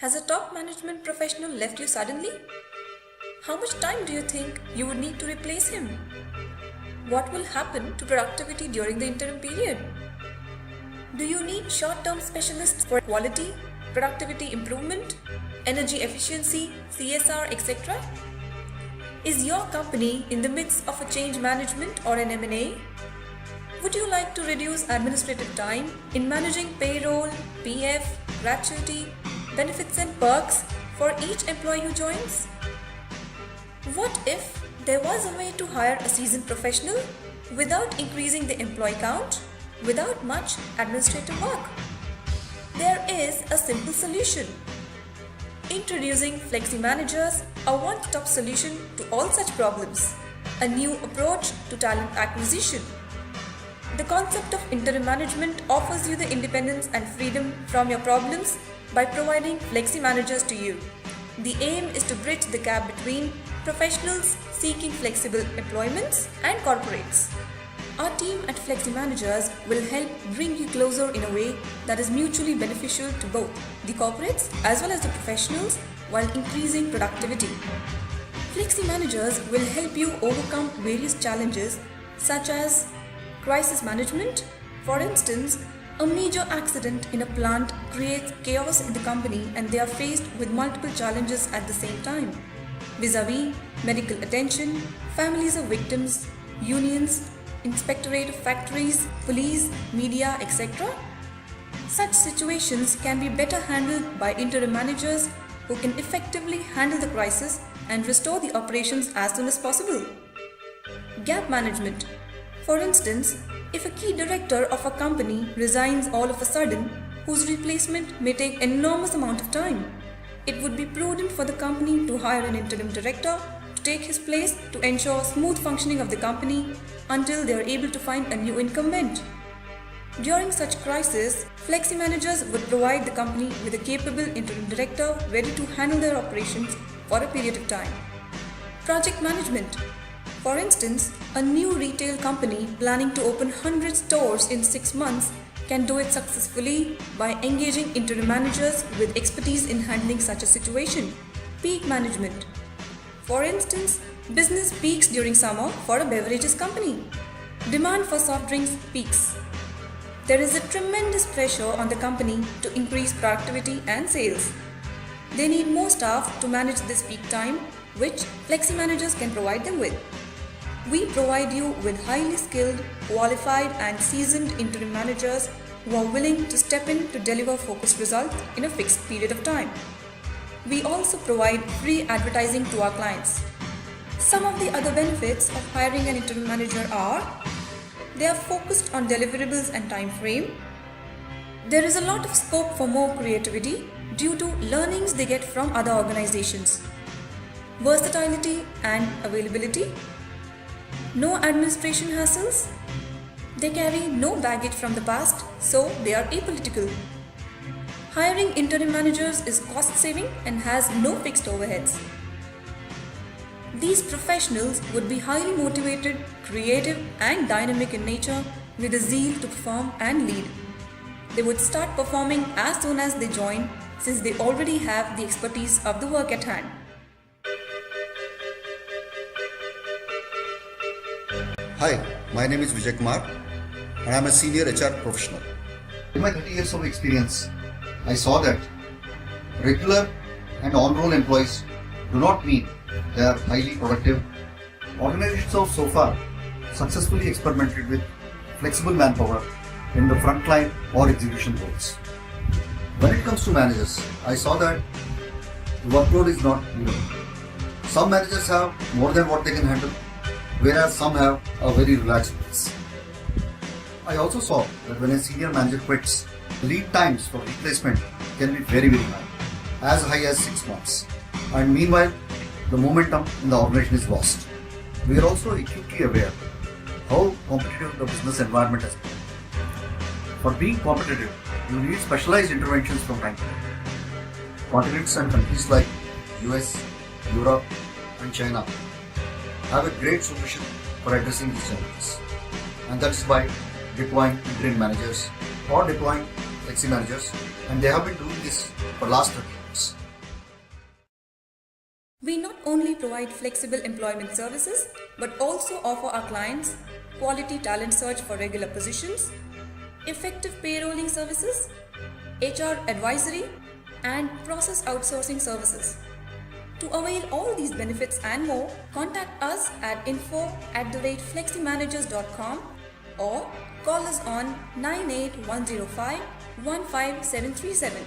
Has a top management professional left you suddenly? How much time do you think you would need to replace him? What will happen to productivity during the interim period? Do you need short-term specialists for quality, productivity improvement, energy efficiency, CSR, etc.? Is your company in the midst of a change management or an M&A? Would you like to reduce administrative time in managing payroll, PF, gratuity, benefits and perks for each employee who joins? What if there was a way to hire a seasoned professional without increasing the employee count, without much administrative work? There is a simple solution. Introducing Flexi Managers, a one-stop solution to all such problems, a new approach to talent acquisition. The concept of interim management offers you the independence and freedom from your problems by providing Flexi Managers to you. The aim is to bridge the gap between professionals seeking flexible employments and corporates. Our team at Flexi Managers will help bring you closer in a way that is mutually beneficial to both the corporates as well as the professionals while increasing productivity. Flexi Managers will help you overcome various challenges such as crisis management. For instance, a major accident in a plant creates chaos in the company and they are faced with multiple challenges at the same time. Vis-a-vis medical attention, families of victims, unions, inspectorate of factories, police, media, etc. Such situations can be better handled by interim managers who can effectively handle the crisis and restore the operations as soon as possible. Gap management. For instance, if a key director of a company resigns all of a sudden, whose replacement may take enormous amount of time, it would be prudent for the company to hire an interim director to take his place to ensure smooth functioning of the company until they are able to find a new incumbent. During such crisis, Flexi Managers would provide the company with a capable interim director ready to handle their operations for a period of time. Project management. For instance, a new retail company planning to open 100 stores in 6 months can do it successfully by engaging interim managers with expertise in handling such a situation. Peak management. For instance, business peaks during summer for a beverages company. Demand for soft drinks peaks. There is a tremendous pressure on the company to increase productivity and sales. They need more staff to manage this peak time, which Flexi Managers can provide them with. We provide you with highly skilled, qualified and seasoned interim managers who are willing to step in to deliver focused results in a fixed period of time. We also provide free advertising to our clients. Some of the other benefits of hiring an interim manager are: they are focused on deliverables and time frame. There is a lot of scope for more creativity due to learnings they get from other organizations. Versatility and availability. No administration hassles. They carry no baggage from the past, so they are apolitical. Hiring interim managers is cost saving and has no fixed overheads. These professionals would be highly motivated, creative and dynamic in nature with a zeal to perform and lead. They would start performing as soon as they join since they already have the expertise of the work at hand. Hi, my name is Vijay Kumar and I am a senior HR professional. In my 30 years of experience, I saw that regular and on-roll employees do not mean they are highly productive. Organizations have so far successfully experimented with flexible manpower in the frontline or execution roles. When it comes to managers, I saw that the workload is not even. Some managers have more than what they can handle, whereas some have a very relaxed pace. I also saw that when a senior manager quits, lead times for replacement can be very high, as high as 6 months. And meanwhile, the momentum in the organization is lost. We are also acutely aware how competitive the business environment has been. For being competitive, you need specialized interventions from time to time. Continents and countries like US, Europe and China have a great solution for addressing these challenges. And that is by deploying interim managers or deploying flexi managers, and they have been doing this for the last 30 years. only provide flexible employment services but also offer our clients quality talent search for regular positions, effective payrolling services, HR advisory, and process outsourcing services. To avail all these benefits and more, contact us at info@fleximanagers.com or call us on 98105 15737.